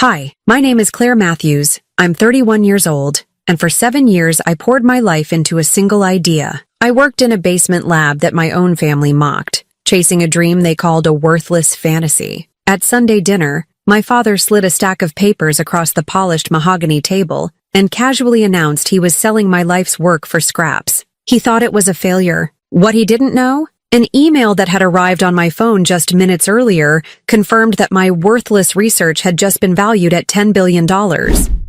Hi, my name is Claire Matthews. I'm 31 years old, and for 7 years I poured my life into a single idea. I worked in a basement lab that my own family mocked, chasing a dream they called a worthless fantasy. At Sunday dinner, my father slid a stack of papers across the polished mahogany table and casually announced he was selling my life's work for scraps. He thought it was a failure. What he didn't know? An email that had arrived on my phone just minutes earlier confirmed that my worthless research had just been valued at $10 billion.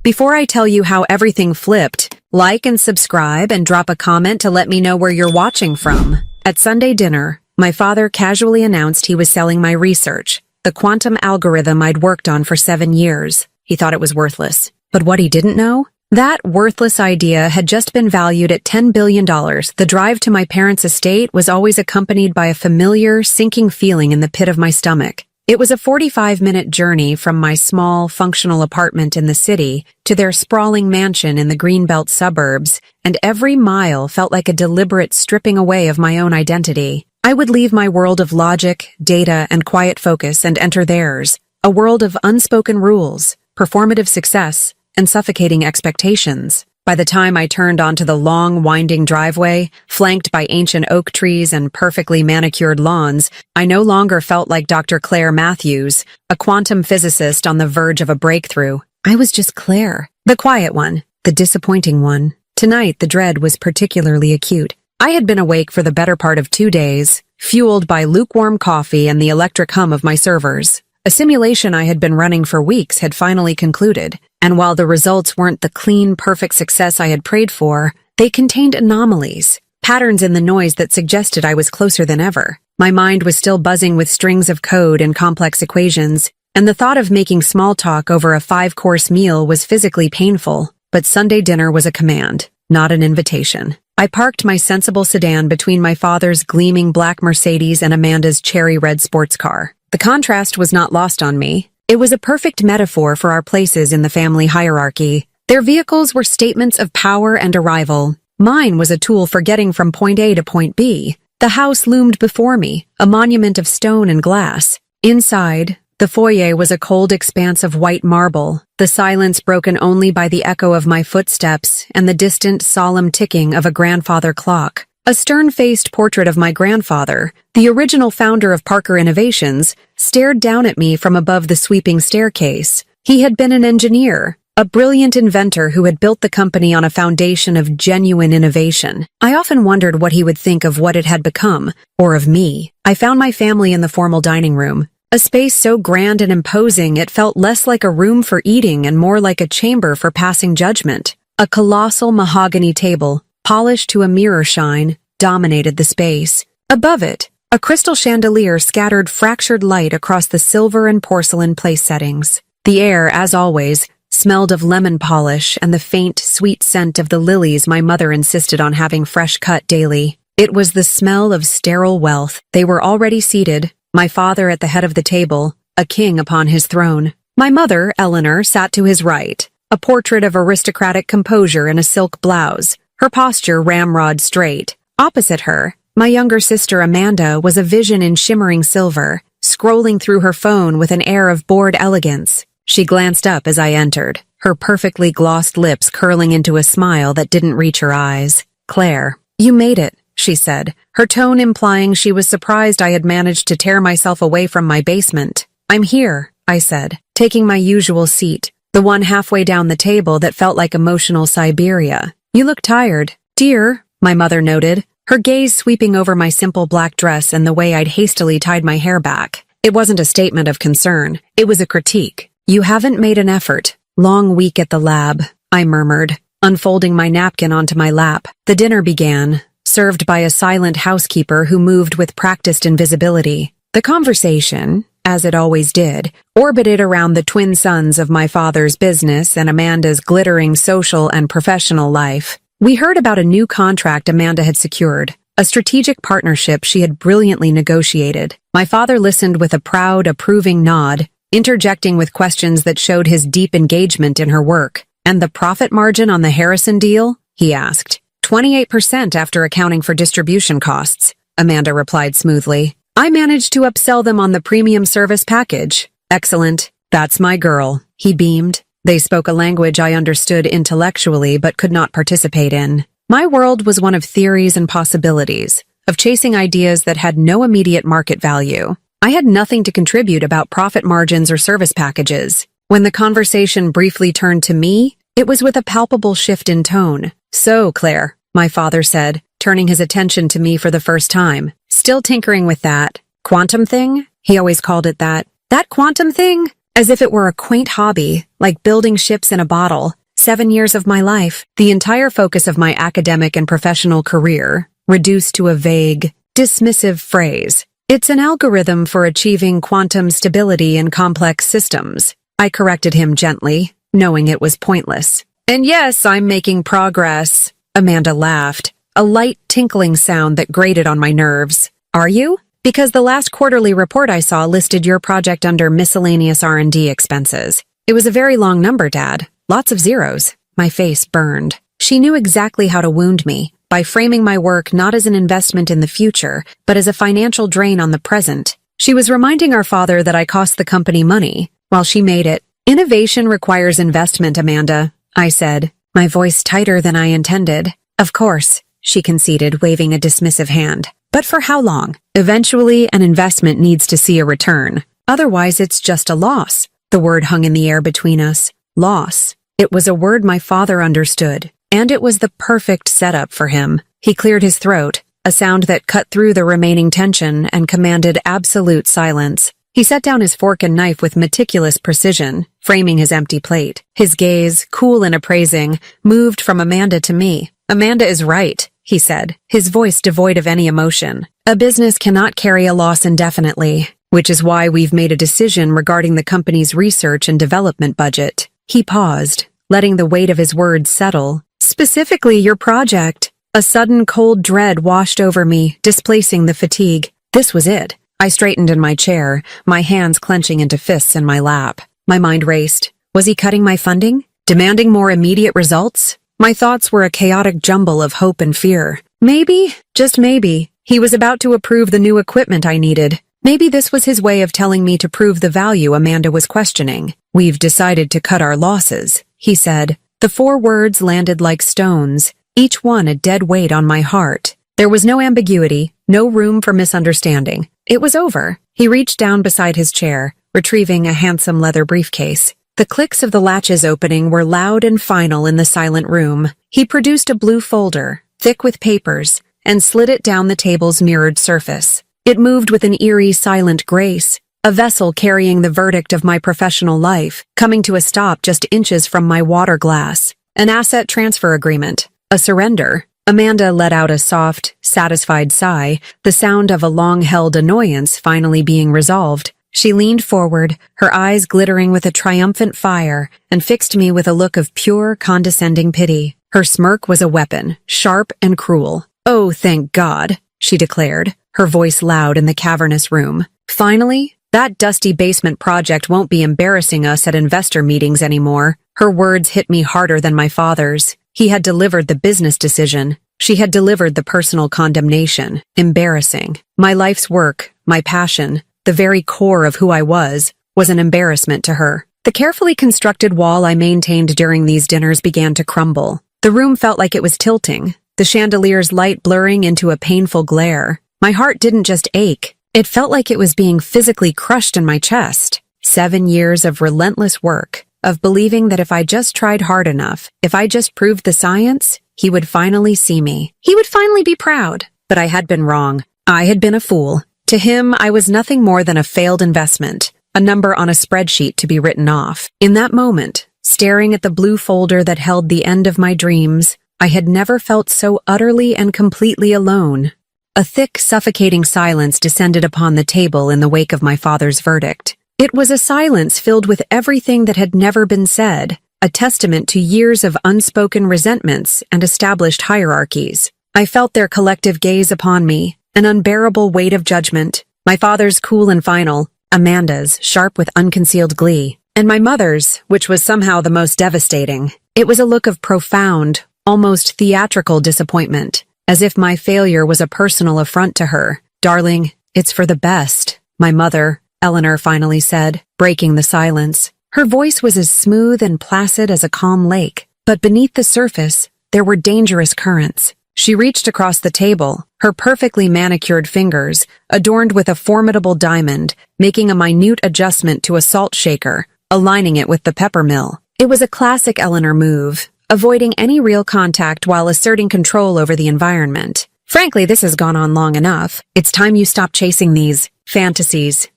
Before I tell you how everything flipped, like and subscribe and drop a comment to let me know where you're watching from. At Sunday dinner, my father casually announced he was selling my research, the quantum algorithm I'd worked on for 7 years. He thought it was worthless. But what he didn't know? That worthless idea had just been valued at $10 billion. The drive to my parents' estate was always accompanied by a familiar, sinking feeling in the pit of my stomach. It was a 45-minute journey from my small, functional apartment in the city to their sprawling mansion in the Greenbelt suburbs, and every mile felt like a deliberate stripping away of my own identity. I would leave my world of logic, data, and quiet focus and enter theirs, a world of unspoken rules, performative success, and suffocating expectations. By the time I turned onto the long, winding driveway, flanked by ancient oak trees and perfectly manicured lawns, I no longer felt like Dr. Claire Matthews, a quantum physicist on the verge of a breakthrough. I was just Claire, the quiet one, the disappointing one. Tonight, the dread was particularly acute. I had been awake for the better part of 2 days, fueled by lukewarm coffee and the electric hum of my servers. A simulation I had been running for weeks had finally concluded, and while the results weren't the clean, perfect success I had prayed for, they contained anomalies, patterns in the noise that suggested I was closer than ever. My mind was still buzzing with strings of code and complex equations, and the thought of making small talk over a 5-course meal was physically painful, but Sunday dinner was a command, not an invitation. I parked my sensible sedan between my father's gleaming black Mercedes and Amanda's cherry red sports car. The contrast was not lost on me. It was a perfect metaphor for our places in the family hierarchy. Their vehicles were statements of power and arrival. Mine was a tool for getting from point A to point B. The house loomed before me, a monument of stone and glass. Inside, the foyer was a cold expanse of white marble, the silence broken only by the echo of my footsteps and the distant, solemn ticking of a grandfather clock. A stern-faced portrait of my grandfather, the original founder of Parker Innovations, stared down at me from above the sweeping staircase. He had been an engineer, a brilliant inventor who had built the company on a foundation of genuine innovation. I often wondered what he would think of what it had become, or of me. I found my family in the formal dining room, a space so grand and imposing it felt less like a room for eating and more like a chamber for passing judgment. A colossal mahogany table, polished to a mirror shine, dominated the space. Above it, a crystal chandelier scattered fractured light across the silver and porcelain place settings. The air, as always, smelled of lemon polish and the faint, sweet scent of the lilies my mother insisted on having fresh cut daily. It was the smell of sterile wealth. They were already seated, my father at the head of the table, a king upon his throne. My mother, Eleanor, sat to his right, a portrait of aristocratic composure in a silk blouse, her posture ramrod straight. Opposite her, my younger sister Amanda was a vision in shimmering silver, scrolling through her phone with an air of bored elegance. She glanced up as I entered, her perfectly glossed lips curling into a smile that didn't reach her eyes. "Claire, you made it," she said, her tone implying she was surprised I had managed to tear myself away from my basement. "I'm here," I said, taking my usual seat, the one halfway down the table that felt like emotional Siberia. "You look tired." "Dear," my mother noted, her gaze sweeping over my simple black dress and the way I'd hastily tied my hair back. It wasn't a statement of concern. It was a critique. "You haven't made an effort. Long week at the lab," I murmured, unfolding my napkin onto my lap. The dinner began, served by a silent housekeeper who moved with practiced invisibility. The conversation, as it always did, orbited around the twin sons of my father's business and Amanda's glittering social and professional life. We heard about a new contract Amanda had secured, a strategic partnership she had brilliantly negotiated. My father listened with a proud, approving nod, interjecting with questions that showed his deep engagement in her work. "And the profit margin on the Harrison deal?" he asked. 28% after accounting for distribution costs," Amanda replied smoothly. "I managed to upsell them on the premium service package." "Excellent. That's my girl, he beamed. They spoke a language I understood intellectually but could not participate in. My world was one of theories and possibilities, of chasing ideas that had no immediate market value. I had nothing to contribute about profit margins or service packages. When the conversation briefly turned to me, it was with a palpable shift in tone. "So, Claire," my father said, turning his attention to me for the first time. "Still tinkering with that quantum thing?" He always called it that. "That quantum thing?" As if it were a quaint hobby, like building ships in a bottle. 7 years of my life, the entire focus of my academic and professional career, reduced to a vague, dismissive phrase. "It's an algorithm for achieving quantum stability in complex systems." I corrected him gently, knowing it was pointless. "And yes, I'm making progress." Amanda laughed, a light tinkling sound that grated on my nerves. "Are you? Because the last quarterly report I saw listed your project under miscellaneous R&D expenses. It was a very long number, Dad. Lots of zeros." My face burned. She knew exactly how to wound me, by framing my work not as an investment in the future, but as a financial drain on the present. She was reminding our father that I cost the company money, while she made it. "Innovation requires investment, Amanda," I said, my voice tighter than I intended. "Of course," she conceded, waving a dismissive hand. "But for how long? Eventually, an investment needs to see a return. Otherwise, it's just a loss." The word hung in the air between us. Loss. It was a word my father understood, and it was the perfect setup for him. He cleared his throat, a sound that cut through the remaining tension and commanded absolute silence. He set down his fork and knife with meticulous precision, framing his empty plate. His gaze, cool and appraising, moved from Amanda to me. "Amanda is right," he said, his voice devoid of any emotion. "A business cannot carry a loss indefinitely, which is why we've made a decision regarding the company's research and development budget." He paused, letting the weight of his words settle. "Specifically, your project." A sudden cold dread washed over me, displacing the fatigue. This was it. I straightened in my chair, my hands clenching into fists in my lap. My mind raced. Was he cutting my funding? Demanding more immediate results? My thoughts were a chaotic jumble of hope and fear. Maybe, just maybe, he was about to approve the new equipment I needed. Maybe this was his way of telling me to prove the value Amanda was questioning. "We've decided to cut our losses," he said. The 4 words landed like stones, each one a dead weight on my heart. There was no ambiguity, no room for misunderstanding. It was over. He reached down beside his chair, retrieving a handsome leather briefcase. The clicks of the latches opening were loud and final in the silent room. He produced a blue folder, thick with papers, and slid it down the table's mirrored surface. It moved with an eerie, silent grace, a vessel carrying the verdict of my professional life, coming to a stop just inches from my water glass. An asset transfer agreement. A surrender. Amanda let out a soft, satisfied sigh, the sound of a long-held annoyance finally being resolved. She leaned forward, her eyes glittering with a triumphant fire, and fixed me with a look of pure, condescending pity. Her smirk was a weapon, sharp and cruel. "Oh, thank God," she declared, her voice loud in the cavernous room. "Finally, that dusty basement project won't be embarrassing us at investor meetings anymore." Her words hit me harder than my father's. He had delivered the business decision. She had delivered the personal condemnation. Embarrassing. My life's work, my passion, the very core of who I was an embarrassment to her. The carefully constructed wall I maintained during these dinners began to crumble. The room felt like it was tilting, the chandelier's light blurring into a painful glare. My heart didn't just ache. It felt like it was being physically crushed in my chest. 7 years of relentless work, of believing that if I just tried hard enough, if I just proved the science, he would finally see me. He would finally be proud. But I had been wrong. I had been a fool. To him, I was nothing more than a failed investment, a number on a spreadsheet to be written off. In that moment, staring at the blue folder that held the end of my dreams, I had never felt so utterly and completely alone. A thick, suffocating silence descended upon the table in the wake of my father's verdict. It was a silence filled with everything that had never been said, a testament to years of unspoken resentments and established hierarchies. I felt their collective gaze upon me, an unbearable weight of judgment. My father's cool and final, Amanda's sharp with unconcealed glee, and my mother's, which was somehow the most devastating. It was a look of profound, almost theatrical disappointment, as if my failure was a personal affront to her. "Darling, it's for the best," my mother, Eleanor, finally said, breaking the silence. Her voice was as smooth and placid as a calm lake, but beneath the surface, there were dangerous currents. She reached across the table, her perfectly manicured fingers, adorned with a formidable diamond, making a minute adjustment to a salt shaker, aligning it with the pepper mill. It was a classic Eleanor move, avoiding any real contact while asserting control over the environment. Frankly, this has gone on long enough. It's time you stop chasing these fantasies.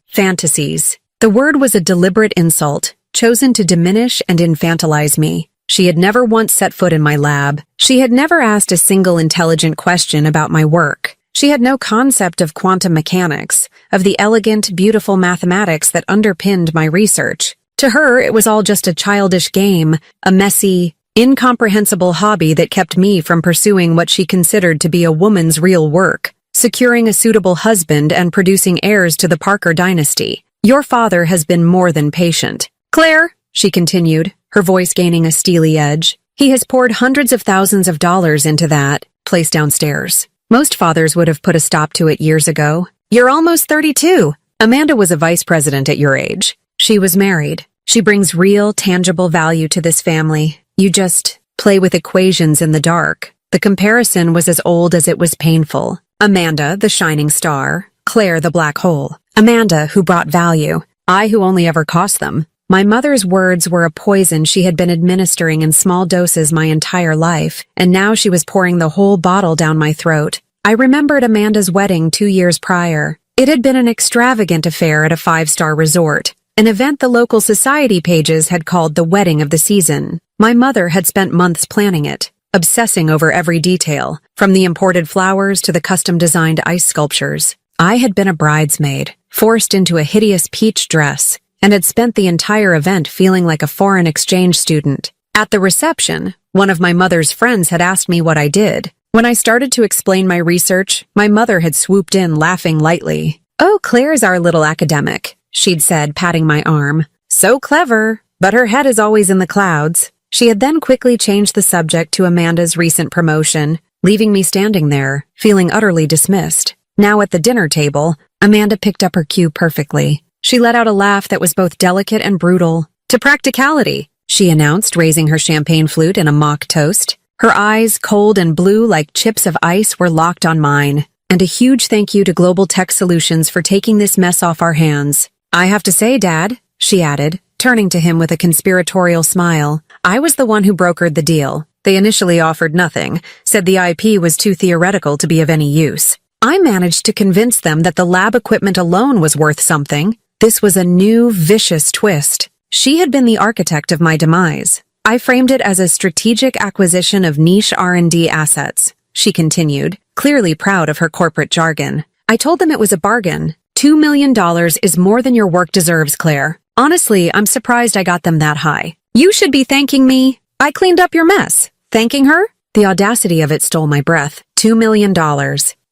The word was a deliberate insult, chosen to diminish and infantilize me. She had never once set foot in my lab. She had never asked a single intelligent question about my work. She had no concept of quantum mechanics, of the elegant, beautiful mathematics that underpinned my research. To her, it was all just a childish game, a messy, incomprehensible hobby that kept me from pursuing what she considered to be a woman's real work, securing a suitable husband and producing heirs to the Parker dynasty. Your father has been more than patient. Claire, she continued, her voice gaining a steely edge, he has poured hundreds of thousands of dollars into that place downstairs. Most fathers would have put a stop to it years ago. You're almost 32. Amanda was a vice president at your age. She was married. She brings real, tangible value to this family. You just play with equations in the dark. The comparison was as old as it was painful. Amanda, the shining star. Claire, the black hole. Amanda, who brought value. I, who only ever cost them. My mother's words were a poison she had been administering in small doses my entire life, and now she was pouring the whole bottle down my throat. I remembered Amanda's wedding 2 years prior. It had been an extravagant affair at a 5-star resort, an event the local society pages had called the wedding of the season. My mother had spent months planning it, obsessing over every detail, from the imported flowers to the custom-designed ice sculptures. I had been a bridesmaid, forced into a hideous peach dress, and had spent the entire event feeling like a foreign exchange student. At the reception, one of my mother's friends had asked me what I did. When I started to explain my research, my mother had swooped in, laughing lightly. "Oh, Claire's our little academic," she'd said, patting my arm. "So clever, but her head is always in the clouds." She had then quickly changed the subject to Amanda's recent promotion, leaving me standing there, feeling utterly dismissed. Now at the dinner table, Amanda picked up her cue perfectly. She let out a laugh that was both delicate and brutal. "To practicality," she announced, raising her champagne flute in a mock toast. Her eyes, cold and blue like chips of ice, were locked on mine. "And a huge thank you to Global Tech Solutions for taking this mess off our hands. I have to say, Dad," she added, turning to him with a conspiratorial smile, "I was the one who brokered the deal. They initially offered nothing, said the IP was too theoretical to be of any use. I managed to convince them that the lab equipment alone was worth something. This was a new, vicious twist. She had been the architect of my demise. I framed it as a strategic acquisition of niche R&D assets," she continued, clearly proud of her corporate jargon. "I told them it was a bargain. $2 million is more than your work deserves, Claire. Honestly, I'm surprised I got them that high. You should be thanking me. I cleaned up your mess." Thanking her? The audacity of it stole my breath. $2 million.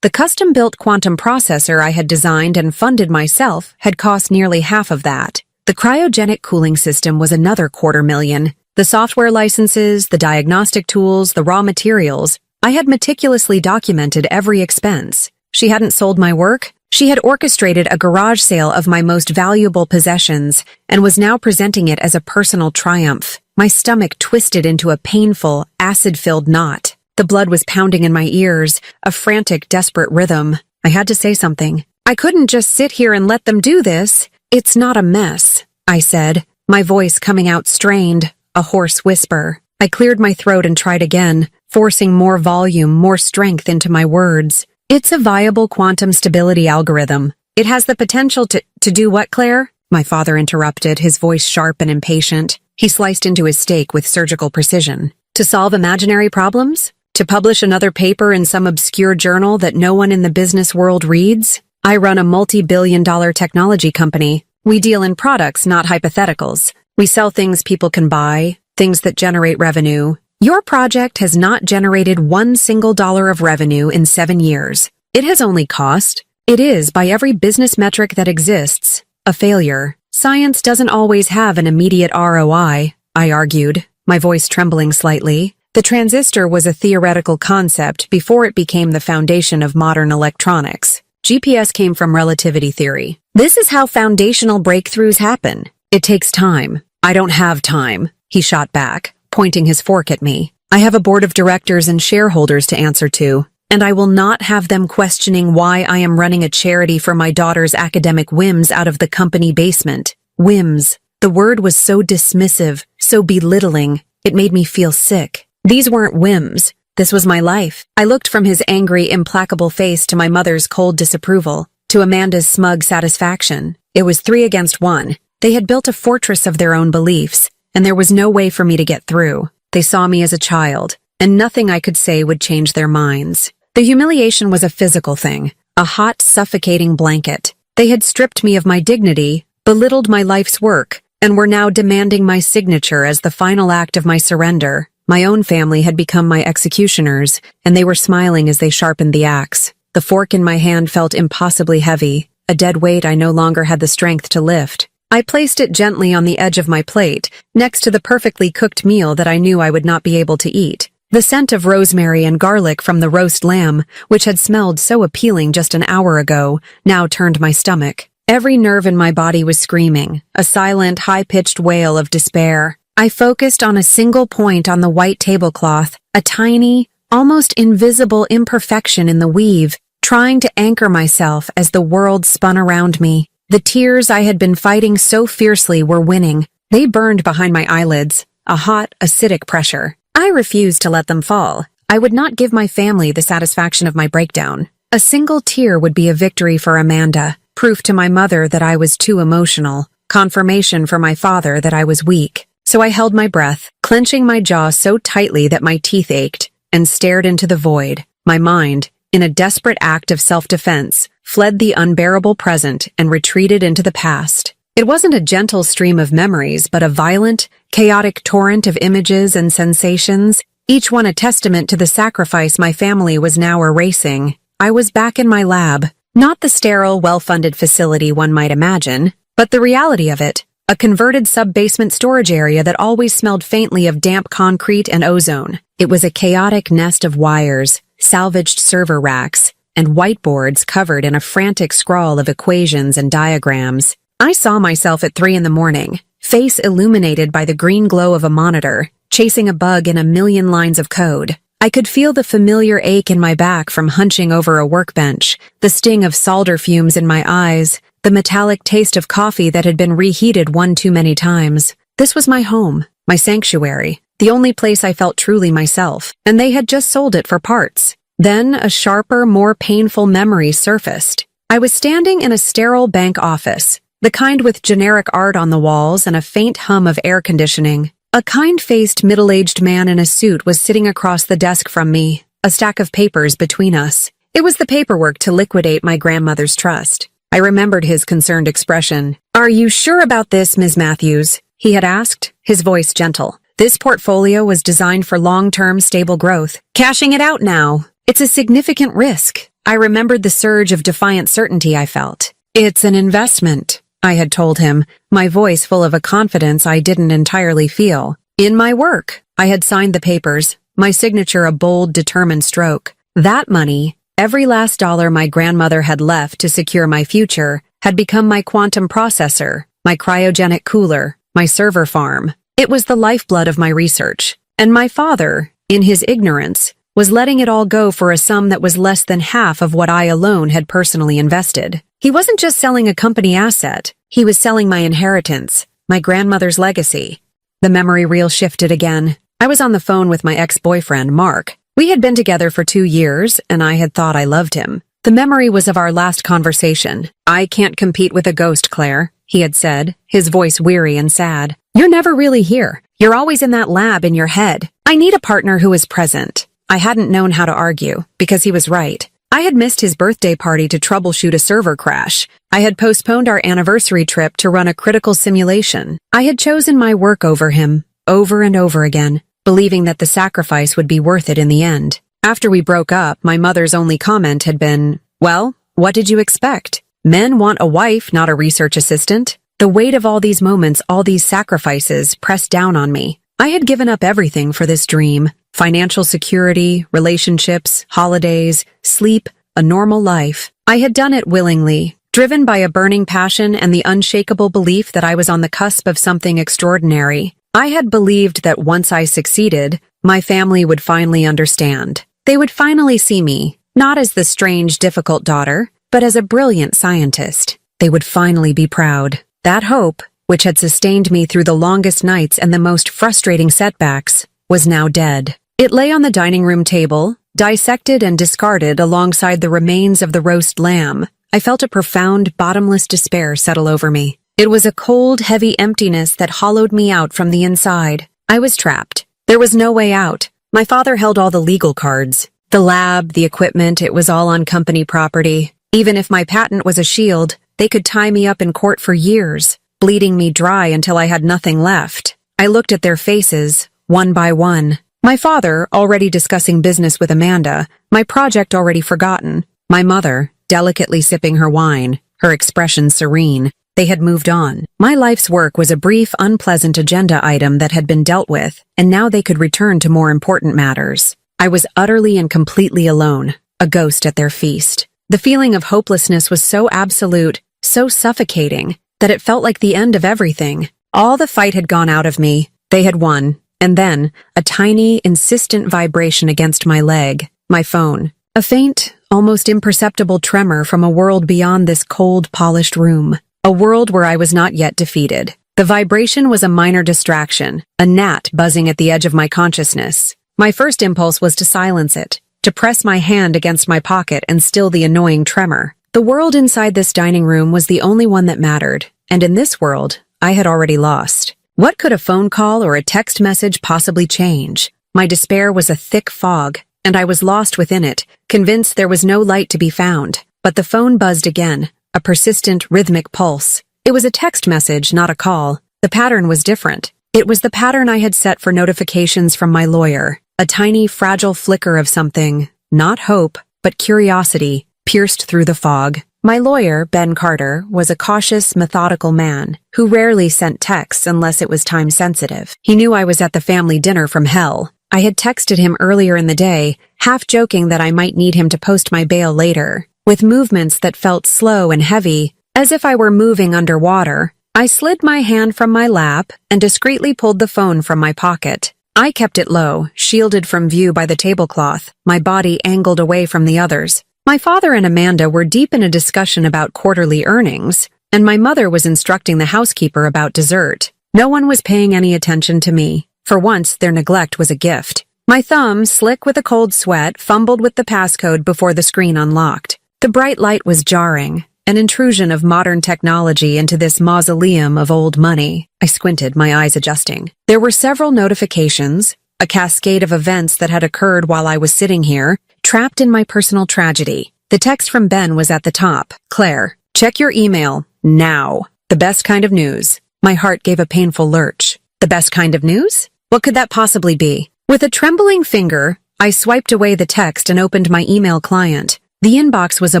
The custom-built quantum processor I had designed and funded myself had cost nearly half of that. The cryogenic cooling system was another $250,000. The software licenses, the diagnostic tools, the raw materials. I had meticulously documented every expense. She hadn't sold my work. She had orchestrated a garage sale of my most valuable possessions and was now presenting it as a personal triumph. My stomach twisted into a painful, acid-filled knot. The blood was pounding in my ears, a frantic, desperate rhythm. I had to say something. "I couldn't just sit here and let them do this. It's not a mess," I said, my voice coming out strained, a hoarse whisper. I cleared my throat and tried again, forcing more volume, more strength into my words. "It's a viable quantum stability algorithm. It has the potential to do what, Claire?" My father interrupted, his voice sharp and impatient. He sliced into his steak with surgical precision. "To solve imaginary problems? To publish another paper in some obscure journal that no one in the business world reads? I run a multi-billion-dollar technology company. We deal in products, not hypotheticals. We sell things people can buy, things that generate revenue. Your project has not generated $1 single of revenue in 7 years. It has only cost. It is, by every business metric that exists, a failure. Science doesn't always have an immediate ROI, I argued, my voice trembling slightly. The transistor was a theoretical concept before it became the foundation of modern electronics. GPS came from relativity theory. This is how foundational breakthroughs happen. It takes time. I don't have time, he shot back, pointing his fork at me. I have a board of directors and shareholders to answer to, and I will not have them questioning why I am running a charity for my daughter's academic whims out of the company basement. Whims. The word was so dismissive, so belittling, it made me feel sick. These weren't whims. This was my life. I looked from his angry, implacable face to my mother's cold disapproval, to Amanda's smug satisfaction. It was 3 against 1. They had built a fortress of their own beliefs, and there was no way for me to get through. They saw me as a child, and nothing I could say would change their minds. The humiliation was a physical thing, a hot, suffocating blanket. They had stripped me of my dignity, belittled my life's work, and were now demanding my signature as the final act of my surrender. My own family had become my executioners, and they were smiling as they sharpened the axe. The fork in my hand felt impossibly heavy, a dead weight I no longer had the strength to lift. I placed it gently on the edge of my plate, next to the perfectly cooked meal that I knew I would not be able to eat. The scent of rosemary and garlic from the roast lamb, which had smelled so appealing just an hour ago, now turned my stomach. Every nerve in my body was screaming, a silent, high-pitched wail of despair. I focused on a single point on the white tablecloth, a tiny, almost invisible imperfection in the weave, trying to anchor myself as the world spun around me. The tears I had been fighting so fiercely were winning. They burned behind my eyelids, a hot, acidic pressure. I refused to let them fall. I would not give my family the satisfaction of my breakdown. A single tear would be a victory for Amanda, proof to my mother that I was too emotional, confirmation for my father that I was weak. So I held my breath, clenching my jaw so tightly that my teeth ached, and stared into the void. My mind, in a desperate act of self-defense, fled the unbearable present and retreated into the past. It wasn't a gentle stream of memories, but a violent, chaotic torrent of images and sensations, each one a testament to the sacrifice my family was now erasing. I was back in my lab, not the sterile, well-funded facility one might imagine, but the reality of it, a converted sub-basement storage area that always smelled faintly of damp concrete and ozone. It was a chaotic nest of wires, salvaged server racks, and whiteboards covered in a frantic scrawl of equations and diagrams. I saw myself at 3 a.m, face illuminated by the green glow of a monitor, chasing a bug in a million lines of code. I could feel the familiar ache in my back from hunching over a workbench, the sting of solder fumes in my eyes, the metallic taste of coffee that had been reheated one too many times. This was my home, my sanctuary, the only place I felt truly myself, and they had just sold it for parts. Then a sharper, more painful memory surfaced. I was standing in a sterile bank office, the kind with generic art on the walls and a faint hum of air conditioning. A kind-faced, middle-aged man in a suit was sitting across the desk from me, a stack of papers between us. It was the paperwork to liquidate my grandmother's trust. I remembered his concerned expression. "Are you sure about this, Ms. Matthews?" he had asked, his voice gentle. "This portfolio was designed for long-term stable growth. Cashing it out now. It's a significant risk." I remembered the surge of defiant certainty I felt. "It's an investment," I had told him, my voice full of a confidence I didn't entirely feel. "In my work." I had signed the papers, my signature a bold, determined stroke. That money, every last dollar my grandmother had left to secure my future, had become my quantum processor, my cryogenic cooler, my server farm. It was the lifeblood of my research. And my father, in his ignorance, was letting it all go for a sum that was less than half of what I alone had personally invested. He wasn't just selling a company asset, he was selling my inheritance, my grandmother's legacy. The memory reel shifted again. I was on the phone with my ex-boyfriend, Mark. We had been together for 2 years, and I had thought I loved him. The memory was of our last conversation. "I can't compete with a ghost, Claire," he had said, his voice weary and sad. "You're never really here. You're always in that lab in your head. I need a partner who is present." I hadn't known how to argue, because he was right. I had missed his birthday party to troubleshoot a server crash. I had postponed our anniversary trip to run a critical simulation. I had chosen my work over him, over and over again, believing that the sacrifice would be worth it in the end. After we broke up, my mother's only comment had been, "Well, what did you expect? Men want a wife, not a research assistant." The weight of all these moments, all these sacrifices, pressed down on me. I had given up everything for this dream. Financial security, relationships, holidays, sleep, a normal life. I had done it willingly, driven by a burning passion and the unshakable belief that I was on the cusp of something extraordinary. I had believed that once I succeeded, my family would finally understand. They would finally see me, not as the strange, difficult daughter, but as a brilliant scientist. They would finally be proud. That hope, which had sustained me through the longest nights and the most frustrating setbacks, was now dead. It lay on the dining room table, dissected and discarded alongside the remains of the roast lamb. I felt a profound, bottomless despair settle over me. It was a cold, heavy emptiness that hollowed me out from the inside. I was trapped. There was no way out. My father held all the legal cards. The lab, the equipment, it was all on company property. Even if my patent was a shield, they could tie me up in court for years, bleeding me dry until I had nothing left. I looked at their faces, one by one. My father, already discussing business with Amanda, my project already forgotten. My mother, delicately sipping her wine, her expression serene. They had moved on. My life's work was a brief, unpleasant agenda item that had been dealt with, and now they could return to more important matters. I was utterly and completely alone, a ghost at their feast. The feeling of hopelessness was so absolute, so suffocating, that it felt like the end of everything. All the fight had gone out of me. They had won. And then, a tiny, insistent vibration against my leg, my phone. A faint, almost imperceptible tremor from a world beyond this cold, polished room. A world where I was not yet defeated. The vibration was a minor distraction, a gnat buzzing at the edge of my consciousness. My first impulse was to silence it, to press my hand against my pocket and still the annoying tremor. The world inside this dining room was the only one that mattered, and in this world, I had already lost. What could a phone call or a text message possibly change? My despair was a thick fog, and I was lost within it, convinced there was no light to be found. But the phone buzzed again. A persistent, rhythmic pulse. It was a text message, not a call. The pattern was different. It was the pattern I had set for notifications from my lawyer. A tiny, fragile flicker of something, not hope, but curiosity, pierced through the fog. My lawyer, Ben Carter, was a cautious, methodical man who rarely sent texts unless it was time-sensitive. He knew I was at the family dinner from hell. I had texted him earlier in the day, half joking that I might need him to post my bail later. With movements that felt slow and heavy, as if I were moving underwater, I slid my hand from my lap and discreetly pulled the phone from my pocket. I kept it low, shielded from view by the tablecloth, my body angled away from the others. My father and Amanda were deep in a discussion about quarterly earnings, and my mother was instructing the housekeeper about dessert. No one was paying any attention to me. For once, their neglect was a gift. My thumb, slick with a cold sweat, fumbled with the passcode before the screen unlocked. The bright light was jarring, an intrusion of modern technology into this mausoleum of old money. I squinted, my eyes adjusting. There were several notifications, a cascade of events that had occurred while I was sitting here, trapped in my personal tragedy. The text from Ben was at the top. Claire, check your email, now. The best kind of news. My heart gave a painful lurch. The best kind of news? What could that possibly be? With a trembling finger, I swiped away the text and opened my email client. The inbox was a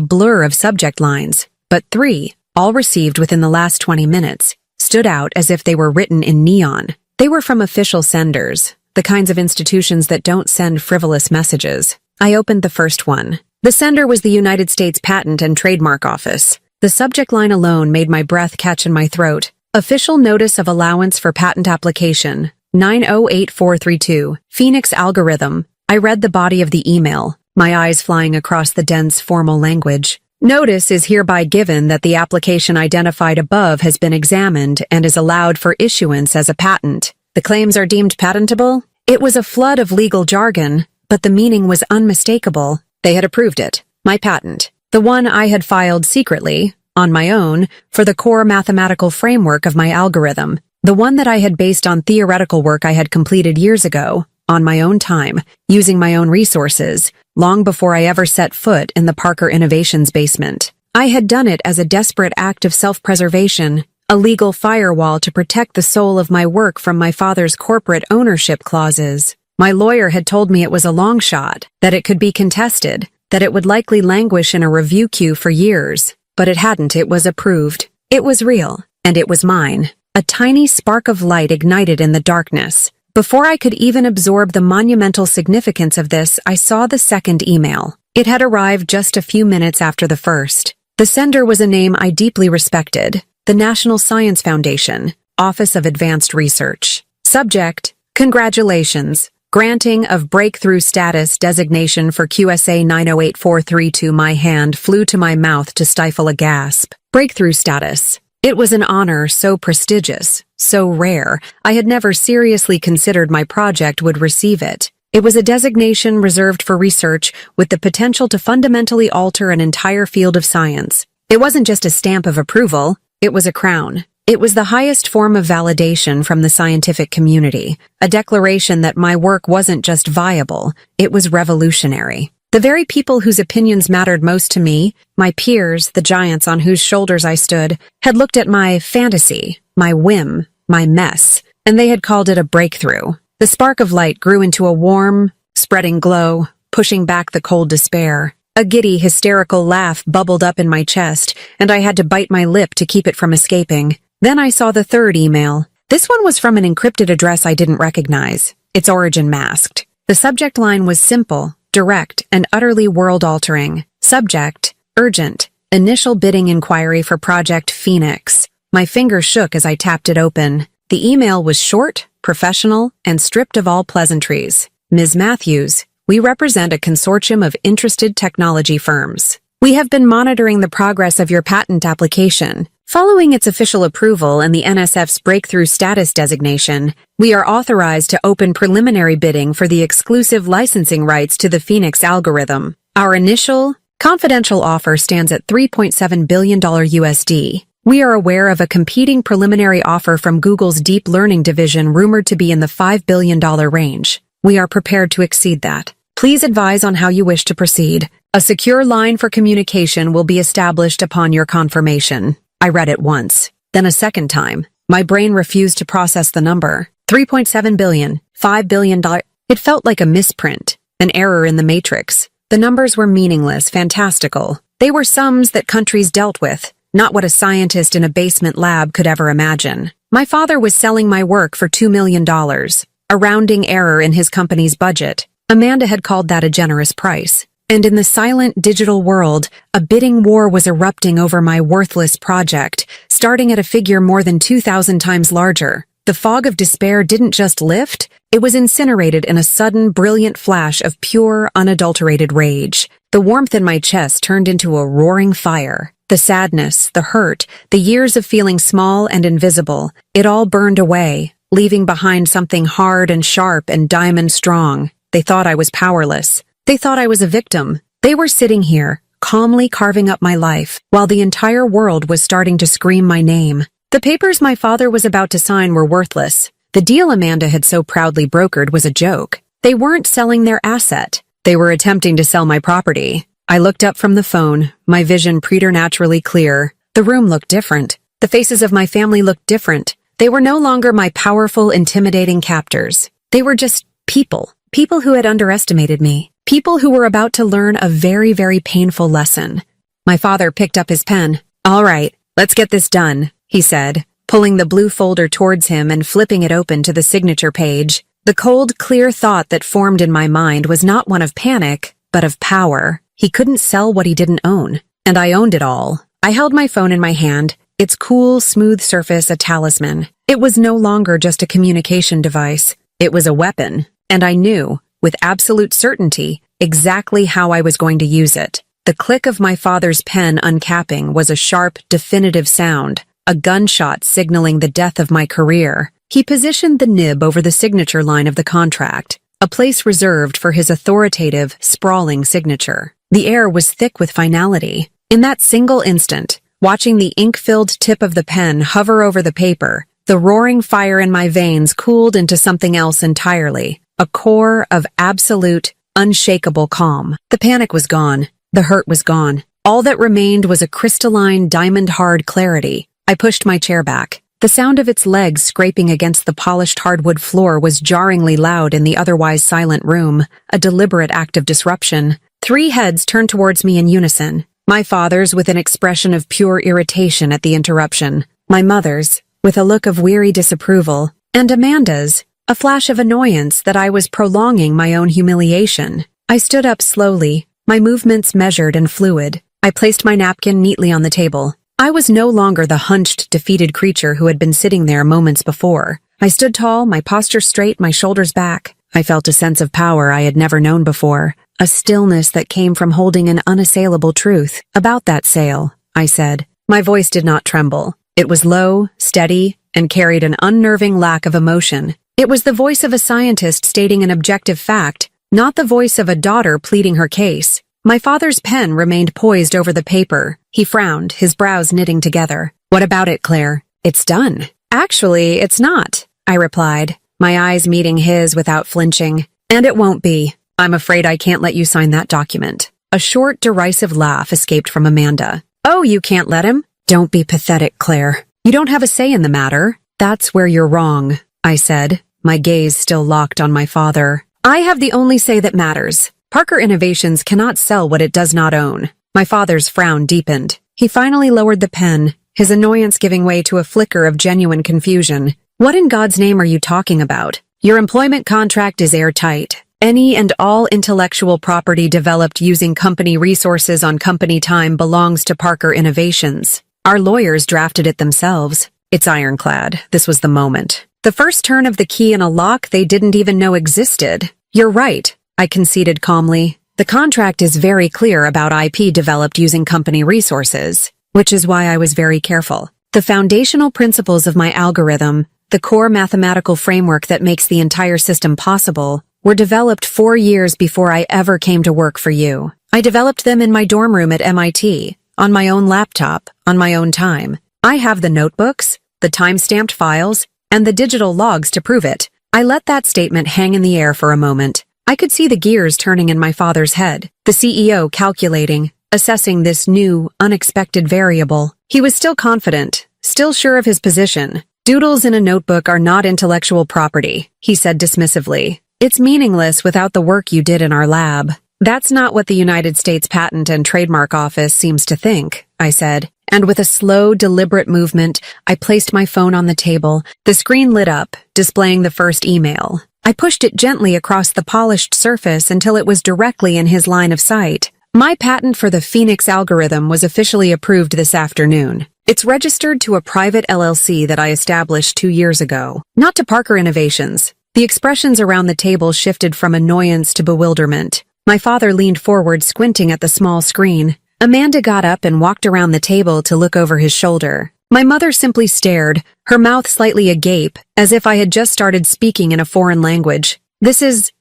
blur of subject lines, but 3, all received within the last 20 minutes, stood out as if they were written in neon. They were from official senders, the kinds of institutions that don't send frivolous messages. I opened the first one. The sender was the United States Patent and Trademark Office. The subject line alone made my breath catch in my throat. Official Notice of Allowance for Patent Application, 908432, Phoenix Algorithm. I read the body of the email, my eyes flying across the dense formal language. Notice is hereby given that the application identified above has been examined and is allowed for issuance as a patent. The claims are deemed patentable? It was a flood of legal jargon, but the meaning was unmistakable. They had approved it. My patent. The one I had filed secretly, on my own, for the core mathematical framework of my algorithm. The one that I had based on theoretical work I had completed years ago, on my own time, using my own resources, long before I ever set foot in the Parker Innovations basement. I had done it as a desperate act of self-preservation, a legal firewall to protect the soul of my work from my father's corporate ownership clauses. My lawyer had told me it was a long shot, that it could be contested, that it would likely languish in a review queue for years. But it hadn't, it was approved. It was real, and it was mine. A tiny spark of light ignited in the darkness. Before I could even absorb the monumental significance of this, I saw the second email. It had arrived just a few minutes after the first. The sender was a name I deeply respected, the National Science Foundation, Office of Advanced Research. Subject: Congratulations. Granting of breakthrough status designation for QSA 908432. My hand flew to my mouth to stifle a gasp. Breakthrough status. It was an honor so prestigious, so rare, I had never seriously considered my project would receive it. It was a designation reserved for research with the potential to fundamentally alter an entire field of science. It wasn't just a stamp of approval, it was a crown. It was the highest form of validation from the scientific community, a declaration that my work wasn't just viable, it was revolutionary. The very people whose opinions mattered most to me, my peers, the giants on whose shoulders I stood, had looked at my fantasy, my whim, my mess, and they had called it a breakthrough. The spark of light grew into a warm, spreading glow, pushing back the cold despair. A giddy, hysterical laugh bubbled up in my chest, and I had to bite my lip to keep it from escaping. Then I saw the third email. This one was from an encrypted address I didn't recognize, its origin masked. The subject line was simple, direct, and utterly world-altering. Subject: Urgent. Initial bidding inquiry for Project Phoenix. My fingers shook as I tapped it open. The email was short, professional, and stripped of all pleasantries. Ms. Matthews, we represent a consortium of interested technology firms. We have been monitoring the progress of your patent application. Following its official approval and the NSF's breakthrough status designation, we are authorized to open preliminary bidding for the exclusive licensing rights to the Phoenix algorithm. Our initial, confidential offer stands at $3.7 billion USD. We are aware of a competing preliminary offer from Google's deep learning division rumored to be in the $5 billion range. We are prepared to exceed that. Please advise on how you wish to proceed. A secure line for communication will be established upon your confirmation. I read it once, then a second time. My brain refused to process the number. 3.7 billion, $5 billion. It felt like a misprint, an error in the matrix. The numbers were meaningless, fantastical. They were sums that countries dealt with, not what a scientist in a basement lab could ever imagine. My father was selling my work for $2 million, a rounding error in his company's budget. Amanda had called that a generous price. And in the silent digital world, a bidding war was erupting over my worthless project, starting at a figure more than 2,000 times larger. The fog of despair didn't just lift, it was incinerated in a sudden, brilliant flash of pure, unadulterated rage. The warmth in my chest turned into a roaring fire. The sadness, the hurt, the years of feeling small and invisible, it all burned away, leaving behind something hard and sharp and diamond strong. They thought I was powerless. They thought I was a victim. They were sitting here, calmly carving up my life, while the entire world was starting to scream my name. The papers my father was about to sign were worthless. The deal Amanda had so proudly brokered was a joke. They weren't selling their asset. They were attempting to sell my property. I looked up from the phone, my vision preternaturally clear. The room looked different. The faces of my family looked different. They were no longer my powerful, intimidating captors. They were just people. People who had underestimated me. People who were about to learn a very, very painful lesson. My father picked up his pen. All right, let's get this done, he said, pulling the blue folder towards him and flipping it open to the signature page. The cold, clear thought that formed in my mind was not one of panic, but of power. He couldn't sell what he didn't own, and I owned it all. I held my phone in my hand, its cool, smooth surface a talisman. It was no longer just a communication device. It was a weapon, and I knew, with absolute certainty, exactly how I was going to use it. The click of my father's pen uncapping was a sharp, definitive sound, a gunshot signaling the death of my career. He positioned the nib over the signature line of the contract, a place reserved for his authoritative, sprawling signature. The air was thick with finality. In that single instant, watching the ink-filled tip of the pen hover over the paper, the roaring fire in my veins cooled into something else entirely. A core of absolute, unshakable calm. The panic was gone. The hurt was gone. All that remained was a crystalline, diamond-hard clarity. I pushed my chair back. The sound of its legs scraping against the polished hardwood floor was jarringly loud in the otherwise silent room, a deliberate act of disruption. 3 heads turned towards me in unison. My father's with an expression of pure irritation at the interruption. My mother's, with a look of weary disapproval. And Amanda's, a flash of annoyance that I was prolonging my own humiliation. I stood up slowly, my movements measured and fluid. I placed my napkin neatly on the table. I was no longer the hunched, defeated creature who had been sitting there moments before. I stood tall, my posture straight, my shoulders back. I felt a sense of power I had never known before, a stillness that came from holding an unassailable truth. About that sale, I said. My voice did not tremble. It was low, steady, and carried an unnerving lack of emotion. It was the voice of a scientist stating an objective fact, not the voice of a daughter pleading her case. My father's pen remained poised over the paper. He frowned, his brows knitting together. What about it, Claire? It's done. Actually, it's not, I replied, my eyes meeting his without flinching. And it won't be. I'm afraid I can't let you sign that document. A short, derisive laugh escaped from Amanda. Oh, you can't let him? Don't be pathetic, Claire. You don't have a say in the matter. That's where you're wrong, I said, my gaze still locked on my father. I have the only say that matters. Parker Innovations cannot sell what it does not own. My father's frown deepened. He finally lowered the pen, his annoyance giving way to a flicker of genuine confusion. What in God's name are you talking about? Your employment contract is airtight. Any and all intellectual property developed using company resources on company time belongs to Parker Innovations. Our lawyers drafted it themselves. It's ironclad. This was the moment. The first turn of the key in a lock they didn't even know existed. You're right, I conceded calmly. The contract is very clear about IP developed using company resources, which is why I was very careful. The foundational principles of my algorithm, the core mathematical framework that makes the entire system possible, were developed 4 years before I ever came to work for you. I developed them in my dorm room at MIT, on my own laptop, on my own time. I have the notebooks, the time-stamped files, and the digital logs to prove it. I let that statement hang in the air for a moment. I could see the gears turning in my father's head, the CEO calculating, assessing this new, unexpected variable. He was still confident, still sure of his position. Doodles in a notebook are not intellectual property, he said dismissively. It's meaningless without the work you did in our lab. That's not what the United States Patent and Trademark Office seems to think, I said, and with a slow, deliberate movement, I placed my phone on the table. The screen lit up, displaying the first email. I pushed it gently across the polished surface until it was directly in his line of sight. My patent for the Phoenix algorithm was officially approved this afternoon. It's registered to a private LLC that I established 2 years ago, not to Parker Innovations. The expressions around the table shifted from annoyance to bewilderment. My father leaned forward, squinting at the small screen. Amanda got up and walked around the table to look over his shoulder. My mother simply stared, her mouth slightly agape, as if I had just started speaking in a foreign language. This is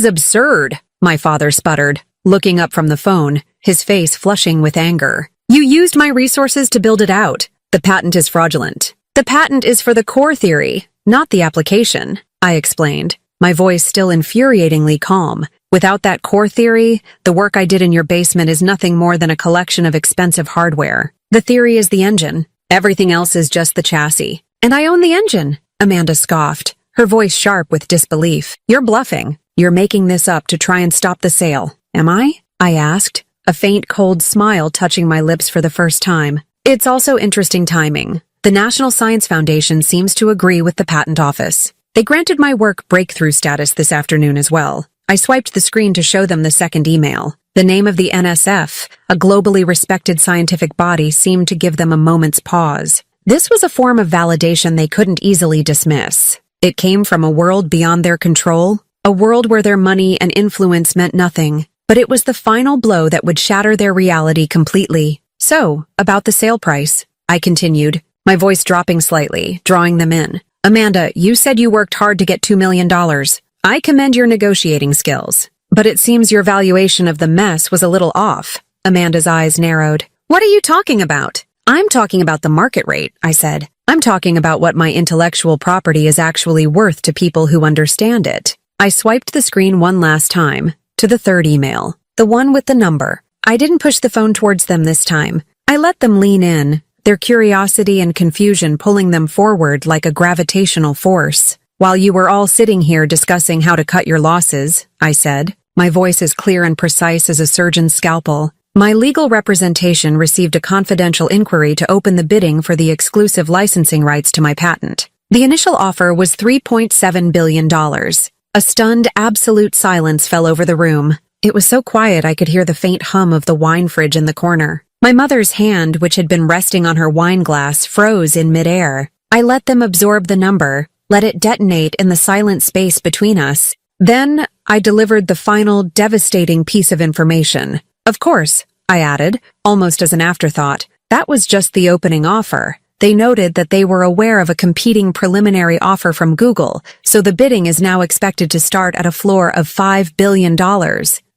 absurd, my father sputtered, looking up from the phone, his face flushing with anger. You used my resources to build it out. The patent is fraudulent. The patent is for the core theory, not the application, I explained, my voice still infuriatingly calm. Without that core theory, the work I did in your basement is nothing more than a collection of expensive hardware. The theory is the engine. Everything else is just the chassis. And I own the engine, Amanda scoffed, her voice sharp with disbelief. You're bluffing. You're making this up to try and stop the sale. Am I? I asked, a faint cold smile touching my lips for the first time. It's also interesting timing. The National Science Foundation seems to agree with the Patent Office. They granted my work breakthrough status this afternoon as well. I swiped the screen to show them the second email. The name of the NSF, a globally respected scientific body, seemed to give them a moment's pause. This was a form of validation they couldn't easily dismiss. It came from a world beyond their control, a world where their money and influence meant nothing, but it was the final blow that would shatter their reality completely. So, about the sale price, I continued, my voice dropping slightly, drawing them in. Amanda, you said you worked hard to get $2 million. I commend your negotiating skills, but it seems your valuation of the mess was a little off. Amanda's eyes narrowed. What are you talking about? I'm talking about the market rate, I said. I'm talking about what my intellectual property is actually worth to people who understand it. I swiped the screen one last time, to the third email, the one with the number. I didn't push the phone towards them this time. I let them lean in, their curiosity and confusion pulling them forward like a gravitational force. While you were all sitting here discussing how to cut your losses, I said, my voice as clear and precise as a surgeon's scalpel, my legal representation received a confidential inquiry to open the bidding for the exclusive licensing rights to my patent. The initial offer was $3.7 billion. A stunned, absolute silence fell over the room. It was so quiet I could hear the faint hum of the wine fridge in the corner. My mother's hand, which had been resting on her wine glass, froze in midair. I let them absorb the number, let it detonate in the silent space between us. Then I delivered the final, devastating piece of information. Of course, I added, almost as an afterthought, that was just the opening offer. They noted that they were aware of a competing preliminary offer from Google, so the bidding is now expected to start at a floor of $5 billion.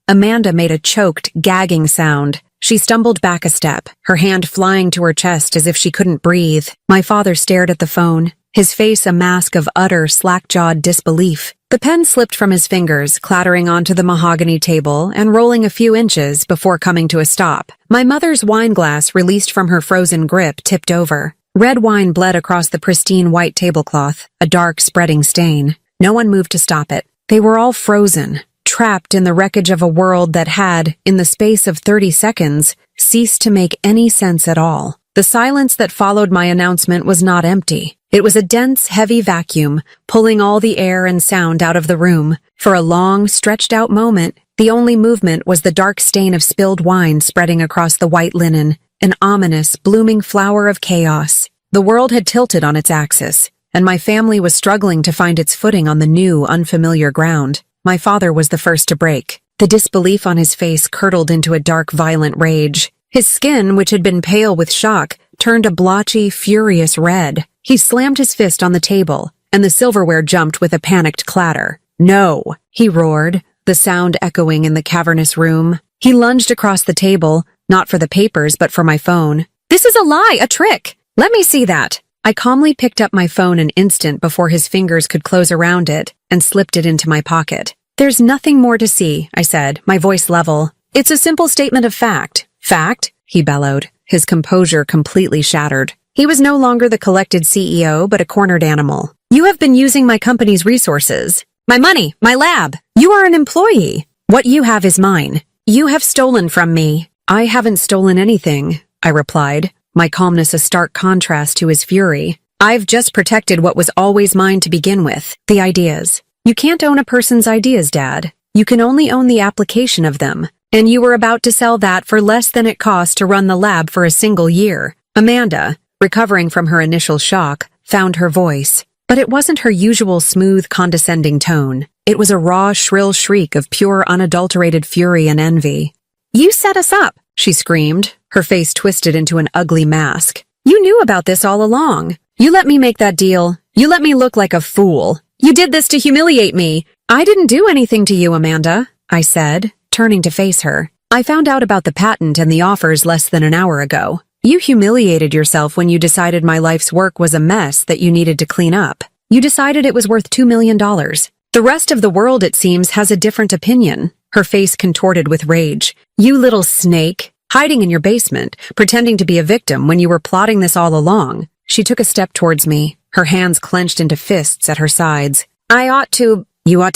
Amanda made a choked, gagging sound. She stumbled back a step, her hand flying to her chest as if she couldn't breathe. My father stared at the phone, his face a mask of utter, slack-jawed disbelief. The pen slipped from his fingers, clattering onto the mahogany table and rolling a few inches before coming to a stop. My mother's wine glass, released from her frozen grip, tipped over. Red wine bled across the pristine white tablecloth, a dark, spreading stain. No one moved to stop it. They were all frozen, trapped in the wreckage of a world that had, in the space of 30 seconds, ceased to make any sense at all. The silence that followed my announcement was not empty. It was a dense, heavy vacuum, pulling all the air and sound out of the room. For a long, stretched-out moment, the only movement was the dark stain of spilled wine spreading across the white linen, an ominous, blooming flower of chaos. The world had tilted on its axis, and my family was struggling to find its footing on the new, unfamiliar ground. My father was the first to break. The disbelief on his face curdled into a dark, violent rage. His skin, which had been pale with shock, turned a blotchy, furious red. He slammed his fist on the table, and the silverware jumped with a panicked clatter. "No!" he roared, the sound echoing in the cavernous room. He lunged across the table, not for the papers but for my phone. "This is a lie, a trick! Let me see that!" I calmly picked up my phone an instant before his fingers could close around it and slipped it into my pocket. "There's nothing more to see," I said, my voice level. "It's a simple statement of fact." "Fact?" he bellowed, his composure completely shattered. He was no longer the collected CEO, but a cornered animal. "You have been using my company's resources. My money, my lab. You are an employee. What you have is mine. You have stolen from me." "I haven't stolen anything," I replied, my calmness a stark contrast to his fury. "I've just protected what was always mine to begin with, the ideas. You can't own a person's ideas, Dad. You can only own the application of them. And you were about to sell that for less than it cost to run the lab for a single year." Amanda, recovering from her initial shock, found her voice. But it wasn't her usual smooth, condescending tone. It was a raw, shrill shriek of pure, unadulterated fury and envy. "You set us up," she screamed, her face twisted into an ugly mask. "You knew about this all along. You let me make that deal. You let me look like a fool. You did this to humiliate me." "I didn't do anything to you, Amanda," I said, turning to face her. "I found out about the patent and the offers less than an hour ago. You humiliated yourself when you decided my life's work was a mess that you needed to clean up. You decided it was worth $2 million. The rest of the world, it seems, has a different opinion." Her face contorted with rage. "You little snake, hiding in your basement, pretending to be a victim when you were plotting this all along." She took a step towards me, her hands clenched into fists at her sides. "You ought to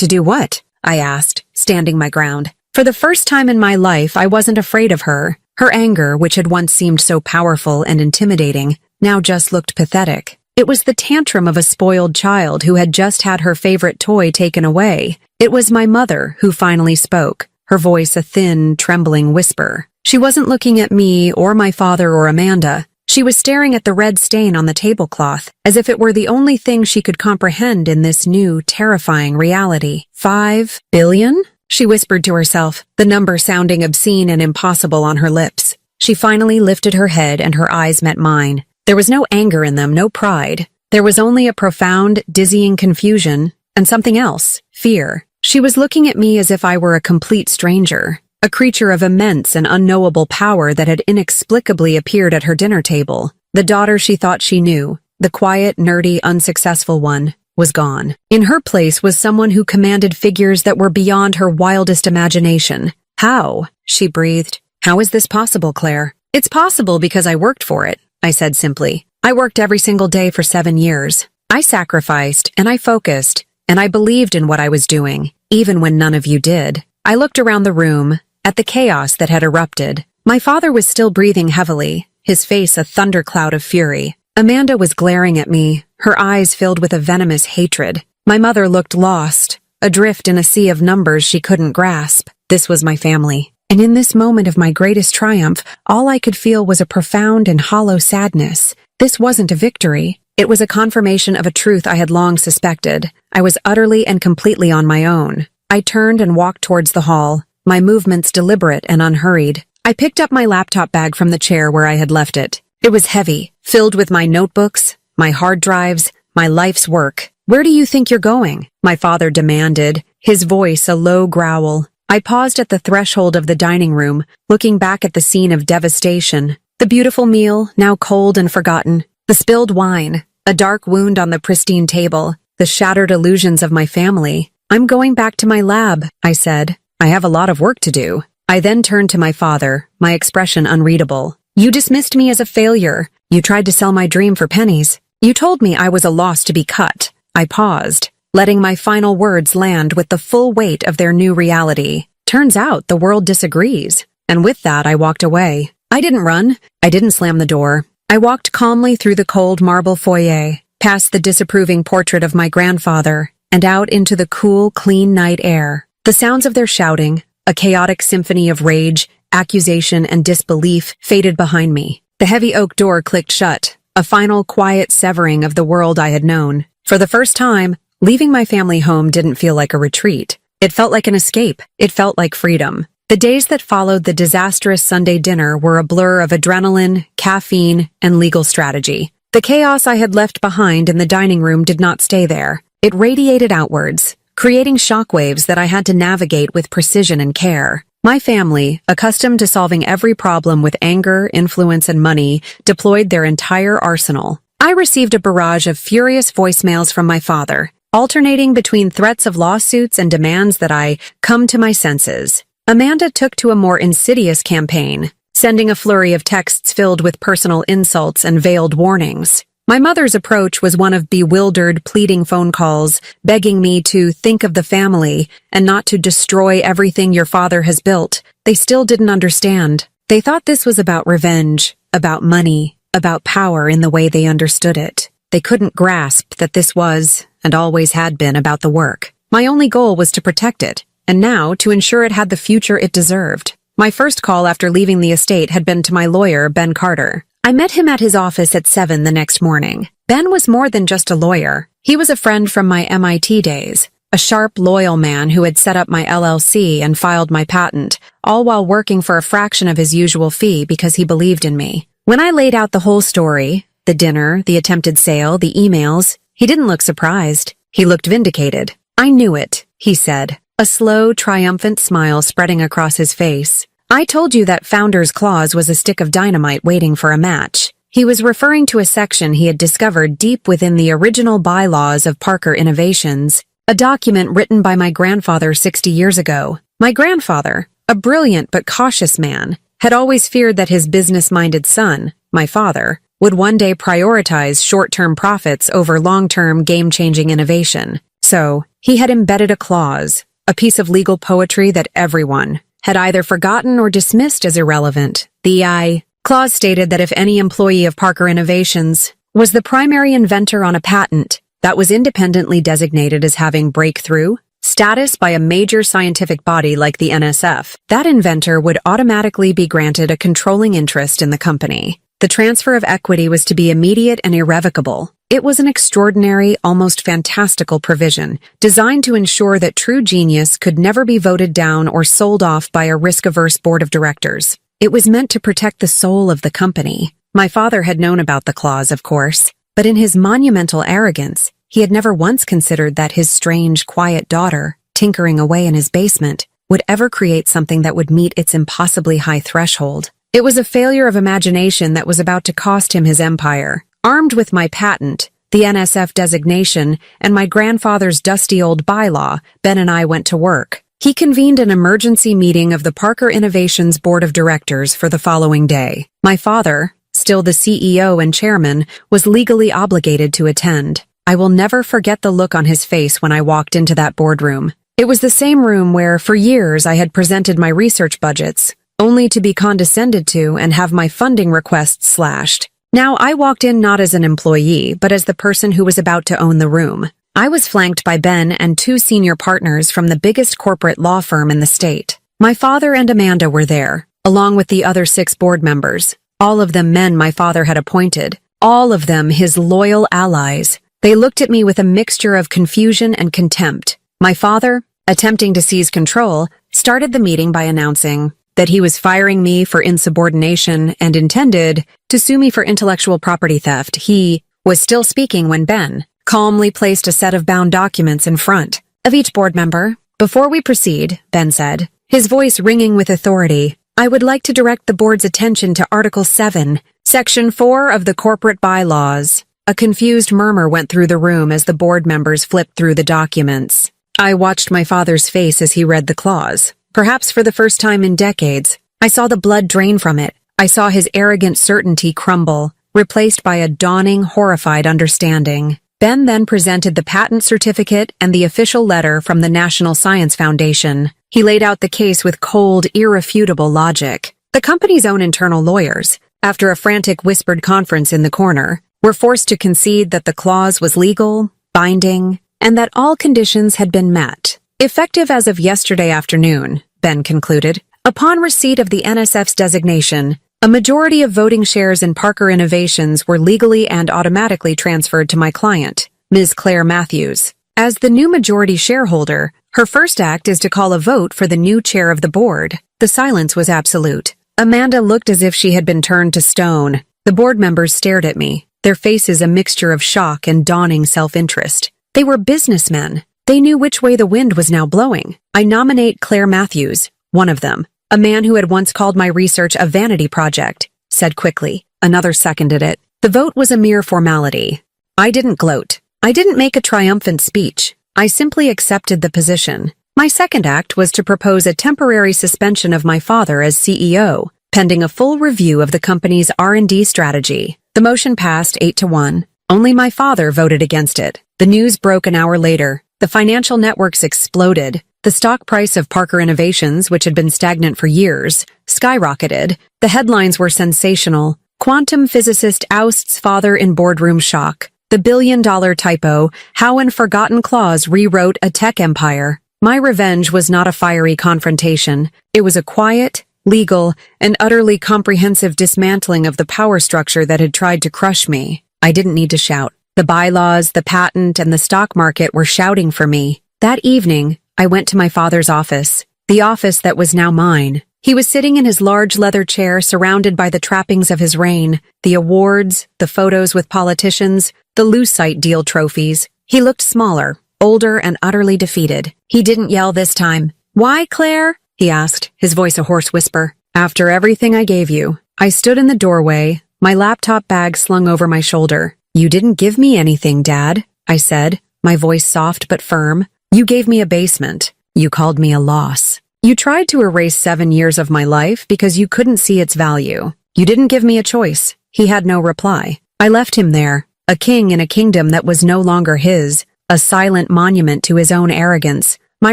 do what?" I asked, standing my ground. For the first time in my life, I wasn't afraid of her. Her anger, which had once seemed so powerful and intimidating, now just looked pathetic. It was the tantrum of a spoiled child who had just had her favorite toy taken away. It was my mother who finally spoke, her voice a thin, trembling whisper. She wasn't looking at me or my father or Amanda. She was staring at the red stain on the tablecloth, as if it were the only thing she could comprehend in this new, terrifying reality. "$5 billion?" she whispered to herself, the number sounding obscene and impossible on her lips. She finally lifted her head and her eyes met mine. There was no anger in them, no pride. There was only a profound, dizzying confusion, and something else, fear. She was looking at me as if I were a complete stranger, a creature of immense and unknowable power that had inexplicably appeared at her dinner table. The daughter she thought she knew, the quiet, nerdy, unsuccessful one, was gone. In her place was someone who commanded figures that were beyond her wildest imagination. "How?" she breathed. "How is this possible, Claire?" "It's possible because I worked for it," I said simply. "I worked every single day for 7 years. I sacrificed, and I focused, and I believed in what I was doing, even when none of you did." I looked around the room, at the chaos that had erupted. My father was still breathing heavily, his face a thundercloud of fury. Amanda was glaring at me, her eyes filled with a venomous hatred. My mother looked lost, adrift in a sea of numbers she couldn't grasp. This was my family. And in this moment of my greatest triumph, all I could feel was a profound and hollow sadness. This wasn't a victory. It was a confirmation of a truth I had long suspected. I was utterly and completely on my own. I turned and walked towards the hall, my movements deliberate and unhurried. I picked up my laptop bag from the chair where I had left it. It was heavy, filled with my notebooks, my hard drives, my life's work. "Where do you think you're going?" my father demanded, his voice a low growl. I paused at the threshold of the dining room, looking back at the scene of devastation. The beautiful meal, now cold and forgotten. The spilled wine, a dark wound on the pristine table, the shattered illusions of my family. "I'm going back to my lab," I said. "I have a lot of work to do." I then turned to my father, my expression unreadable. "You dismissed me as a failure. You tried to sell my dream for pennies. You told me I was a loss to be cut." I paused, letting my final words land with the full weight of their new reality. Turns out the world disagrees. And with that, I walked away. I didn't run. I didn't slam the door. I walked calmly through the cold marble foyer, past the disapproving portrait of my grandfather, and out into the cool, clean night air. The sounds of their shouting, a chaotic symphony of rage, accusation, and disbelief, faded behind me. The heavy oak door clicked shut, a final quiet severing of the world I had known. For the first time, leaving my family home didn't feel like a retreat. It felt like an escape. It felt like freedom. The days that followed the disastrous Sunday dinner were a blur of adrenaline, caffeine, and legal strategy. The chaos I had left behind in the dining room did not stay there. It radiated outwards, creating shockwaves that I had to navigate with precision and care. My family, accustomed to solving every problem with anger, influence, and money, deployed their entire arsenal. I received a barrage of furious voicemails from my father, alternating between threats of lawsuits and demands that I come to my senses. Amanda took to a more insidious campaign, sending a flurry of texts filled with personal insults and veiled warnings. My mother's approach was one of bewildered, pleading phone calls, begging me to think of the family and not to destroy everything your father has built. They still didn't understand. They thought this was about revenge, about money, about power in the way they understood it. They couldn't grasp that this was, and always had been, about the work. My only goal was to protect it, and now to ensure it had the future it deserved. My first call after leaving the estate had been to my lawyer, Ben Carter. I met him at his office at 7 the next morning. Ben was more than just a lawyer. He was a friend from my MIT days, a sharp, loyal man who had set up my LLC and filed my patent, all while working for a fraction of his usual fee because he believed in me. When I laid out the whole story, the dinner, the attempted sale, the emails, he didn't look surprised. He looked vindicated. "I knew it," he said, a slow, triumphant smile spreading across his face. "I told you that Founder's Clause was a stick of dynamite waiting for a match." He was referring to a section he had discovered deep within the original bylaws of Parker Innovations, a document written by my grandfather 60 years ago. My grandfather, a brilliant but cautious man, had always feared that his business-minded son, my father, would one day prioritize short-term profits over long-term game-changing innovation. So, he had embedded a clause, a piece of legal poetry that everyone had either forgotten or dismissed as irrelevant. The clause stated that if any employee of Parker Innovations was the primary inventor on a patent that was independently designated as having breakthrough status by a major scientific body like the NSF, that inventor would automatically be granted a controlling interest in the company. The transfer of equity was to be immediate and irrevocable. It was an extraordinary, almost fantastical provision, designed to ensure that true genius could never be voted down or sold off by a risk-averse board of directors. It was meant to protect the soul of the company. My father had known about the clause, of course, but in his monumental arrogance, he had never once considered that his strange, quiet daughter, tinkering away in his basement, would ever create something that would meet its impossibly high threshold. It was a failure of imagination that was about to cost him his empire. Armed with my patent, the NSF designation, and my grandfather's dusty old bylaw, Ben and I went to work. He convened an emergency meeting of the Parker Innovations Board of Directors for the following day. My father, still the CEO and chairman, was legally obligated to attend. I will never forget the look on his face when I walked into that boardroom. It was the same room where, for years, I had presented my research budgets, only to be condescended to and have my funding requests slashed. Now, I walked in not as an employee, but as the person who was about to own the room. I was flanked by Ben and two senior partners from the biggest corporate law firm in the state. My father and Amanda were there, along with the other 6 board members, all of them men my father had appointed, all of them his loyal allies. They looked at me with a mixture of confusion and contempt. My father, attempting to seize control, started the meeting by announcing that he was firing me for insubordination and intended to sue me for intellectual property theft. He was still speaking when Ben calmly placed a set of bound documents in front of each board member. Before we proceed, Ben said, his voice ringing with authority, I would like to direct the board's attention to Article 7, Section 4 of the Corporate Bylaws. A confused murmur went through the room as the board members flipped through the documents. I watched my father's face as he read the clause. Perhaps for the first time in decades, I saw the blood drain from it. I saw his arrogant certainty crumble, replaced by a dawning, horrified understanding. Ben then presented the patent certificate and the official letter from the National Science Foundation. He laid out the case with cold, irrefutable logic. The company's own internal lawyers, after a frantic whispered conference in the corner, were forced to concede that the clause was legal, binding, and that all conditions had been met. Effective as of yesterday afternoon, Ben concluded, upon receipt of the NSF's designation, a majority of voting shares in Parker Innovations were legally and automatically transferred to my client, Ms. Claire Matthews. As the new majority shareholder, her first act is to call a vote for the new chair of the board. The silence was absolute. Amanda looked as if she had been turned to stone. The board members stared at me, their faces a mixture of shock and dawning self-interest. They were businessmen. They knew which way the wind was now blowing. I nominate Claire Matthews, one of them, a man who had once called my research a vanity project, said quickly. Another seconded it. The vote was a mere formality. I didn't gloat. I didn't make a triumphant speech. I simply accepted the position. My second act was to propose a temporary suspension of my father as CEO, pending a full review of the company's R&D strategy. The motion passed 8-1. Only my father voted against it. The news broke an hour later. The financial networks exploded. The stock price of Parker Innovations, which had been stagnant for years, skyrocketed. The headlines were sensational. Quantum physicist ousts father in boardroom shock. The billion-dollar typo, how an forgotten clause rewrote a tech empire. My revenge was not a fiery confrontation. It was a quiet, legal, and utterly comprehensive dismantling of the power structure that had tried to crush me. I didn't need to shout. The bylaws, the patent, and the stock market were shouting for me. That evening, I went to my father's office, the office that was now mine. He was sitting in his large leather chair surrounded by the trappings of his reign, the awards, the photos with politicians, the Lucite deal trophies. He looked smaller, older, and utterly defeated. He didn't yell this time. Why, Claire? He asked, his voice a hoarse whisper. After everything I gave you. I stood in the doorway, my laptop bag slung over my shoulder. You didn't give me anything, Dad, I said, my voice soft but firm. You gave me a basement. You called me a loss. You tried to erase 7 years of my life because you couldn't see its value. You didn't give me a choice. He had no reply. I left him there, a king in a kingdom that was no longer his, a silent monument to his own arrogance. My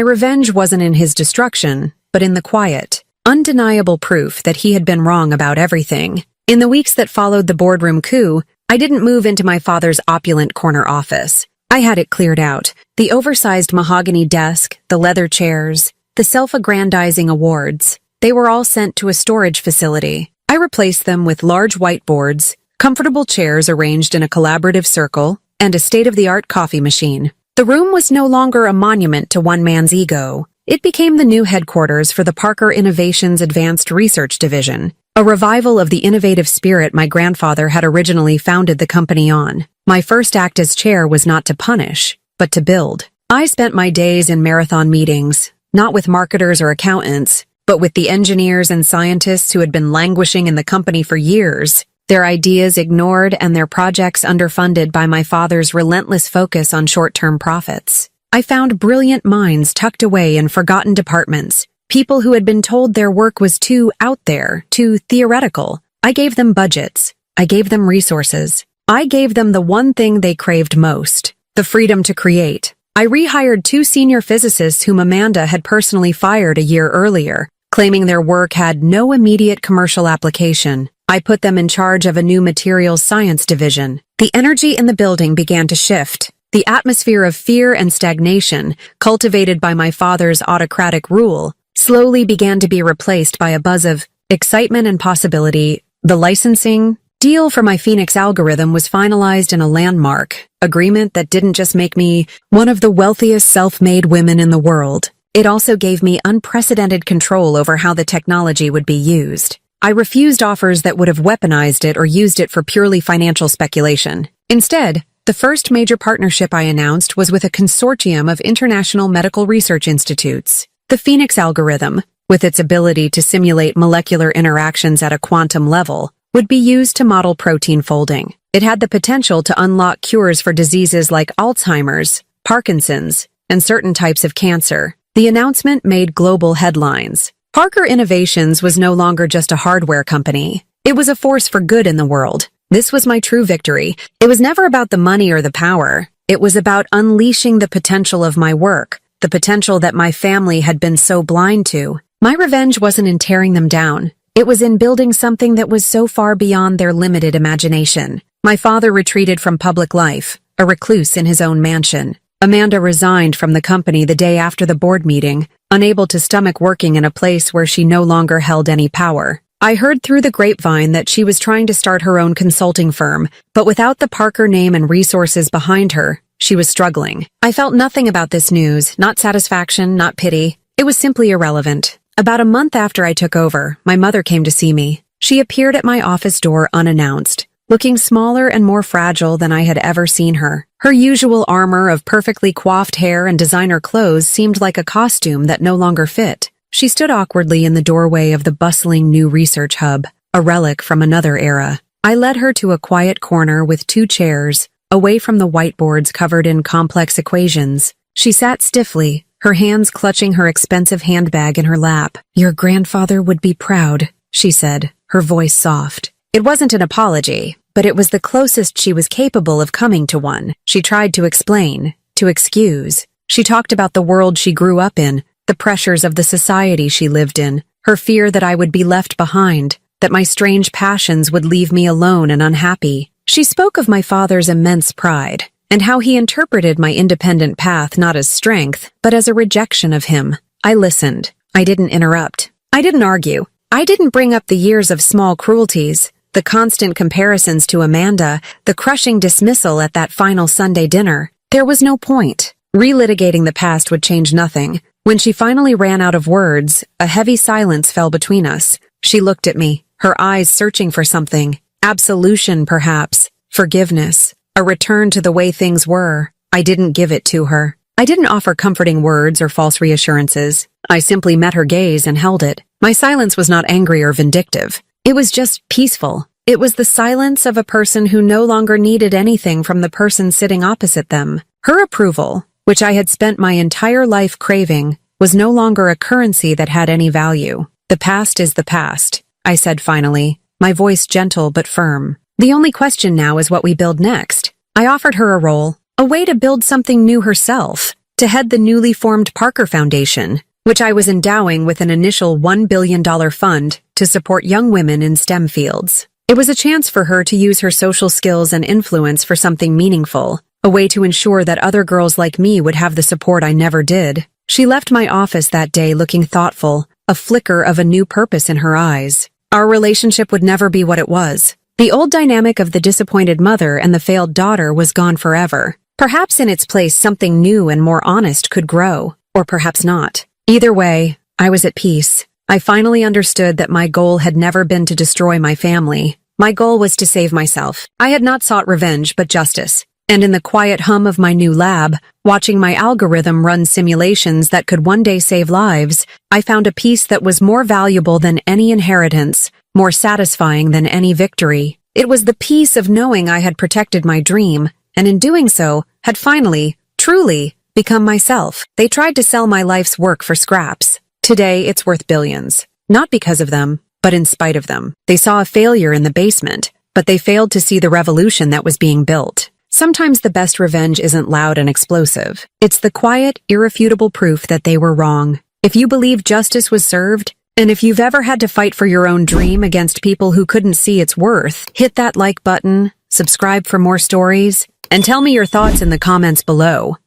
revenge wasn't in his destruction, but in the quiet, undeniable proof that he had been wrong about everything. In the weeks that followed the boardroom coup, I didn't move into my father's opulent corner office. I had it cleared out. The oversized mahogany desk, the leather chairs, the self-aggrandizing awards. They were all sent to a storage facility. I replaced them with large whiteboards, comfortable chairs arranged in a collaborative circle, and a state-of-the-art coffee machine. The room was no longer a monument to one man's ego. It became the new headquarters for the Parker Innovations Advanced Research Division, a revival of the innovative spirit my grandfather had originally founded the company on. My first act as chair was not to punish, but to build. I spent my days in marathon meetings, not with marketers or accountants, but with the engineers and scientists who had been languishing in the company for years, their ideas ignored and their projects underfunded by my father's relentless focus on short-term profits. I found brilliant minds tucked away in forgotten departments, people who had been told their work was too out there, too theoretical. I gave them budgets. I gave them resources. I gave them the one thing they craved most, the freedom to create. I rehired 2 senior physicists whom Amanda had personally fired a year earlier, claiming their work had no immediate commercial application. I put them in charge of a new materials science division. The energy in the building began to shift. The atmosphere of fear and stagnation, cultivated by my father's autocratic rule, slowly began to be replaced by a buzz of excitement and possibility. The licensing deal for my Phoenix algorithm was finalized in a landmark agreement that didn't just make me one of the wealthiest self-made women in the world. It also gave me unprecedented control over how the technology would be used. I refused offers that would have weaponized it or used it for purely financial speculation. Instead, the first major partnership I announced was with a consortium of international medical research institutes. The Phoenix algorithm, with its ability to simulate molecular interactions at a quantum level, would be used to model protein folding. It had the potential to unlock cures for diseases like Alzheimer's, Parkinson's, and certain types of cancer. The announcement made global headlines. Parker Innovations was no longer just a hardware company. It was a force for good in the world. This was my true victory. It was never about the money or the power. It was about unleashing the potential of my work, the potential that my family had been so blind to. My revenge wasn't in tearing them down. It was in building something that was so far beyond their limited imagination. My father retreated from public life, a recluse in his own mansion. Amanda resigned from the company the day after the board meeting, unable to stomach working in a place where she no longer held any power. I heard through the grapevine that she was trying to start her own consulting firm, but without the Parker name and resources behind her, she was struggling. I felt nothing about this news, not satisfaction, not pity. It was simply irrelevant. About a month after I took over, my mother came to see me. She appeared at my office door unannounced, looking smaller and more fragile than I had ever seen her. Her usual armor of perfectly coiffed hair and designer clothes seemed like a costume that no longer fit. She stood awkwardly in the doorway of the bustling new research hub, a relic from another era. I led her to a quiet corner with 2 chairs, away from the whiteboards covered in complex equations. She sat stiffly, her hands clutching her expensive handbag in her lap. "Your grandfather would be proud," she said, her voice soft. It wasn't an apology, but it was the closest she was capable of coming to one. She tried to explain, to excuse. She talked about the world she grew up in, the pressures of the society she lived in, her fear that I would be left behind, that my strange passions would leave me alone and unhappy. She spoke of my father's immense pride, and how he interpreted my independent path not as strength, but as a rejection of him. I listened. I didn't interrupt. I didn't argue. I didn't bring up the years of small cruelties, the constant comparisons to Amanda, the crushing dismissal at that final Sunday dinner. There was no point. Relitigating the past would change nothing. When she finally ran out of words, a heavy silence fell between us. She looked at me, her eyes searching for something. Absolution, perhaps. Forgiveness. A return to the way things were. I didn't give it to her. I didn't offer comforting words or false reassurances. I simply met her gaze and held it. My silence was not angry or vindictive. It was just peaceful. It was the silence of a person who no longer needed anything from the person sitting opposite them. Her approval, which I had spent my entire life craving, was no longer a currency that had any value. "The past is the past," I said finally, my voice gentle but firm. "The only question now is what we build next." I offered her a role, a way to build something new herself, to head the newly formed Parker Foundation, which I was endowing with an initial $1 billion fund to support young women in STEM fields. It was a chance for her to use her social skills and influence for something meaningful, a way to ensure that other girls like me would have the support I never did. She left my office that day looking thoughtful, a flicker of a new purpose in her eyes. Our relationship would never be what it was. The old dynamic of the disappointed mother and the failed daughter was gone forever. Perhaps in its place something new and more honest could grow, or perhaps not. Either way, I was at peace. I finally understood that my goal had never been to destroy my family. My goal was to save myself. I had not sought revenge, but justice. And in the quiet hum of my new lab, watching my algorithm run simulations that could one day save lives, I found a peace that was more valuable than any inheritance, more satisfying than any victory. It was the peace of knowing I had protected my dream, and in doing so, had finally, truly, become myself. They tried to sell my life's work for scraps. Today, it's worth billions. Not because of them, but in spite of them. They saw a failure in the basement, but they failed to see the revolution that was being built. Sometimes the best revenge isn't loud and explosive. It's the quiet, irrefutable proof that they were wrong. If you believe justice was served, and if you've ever had to fight for your own dream against people who couldn't see its worth, hit that like button, subscribe for more stories, and tell me your thoughts in the comments below.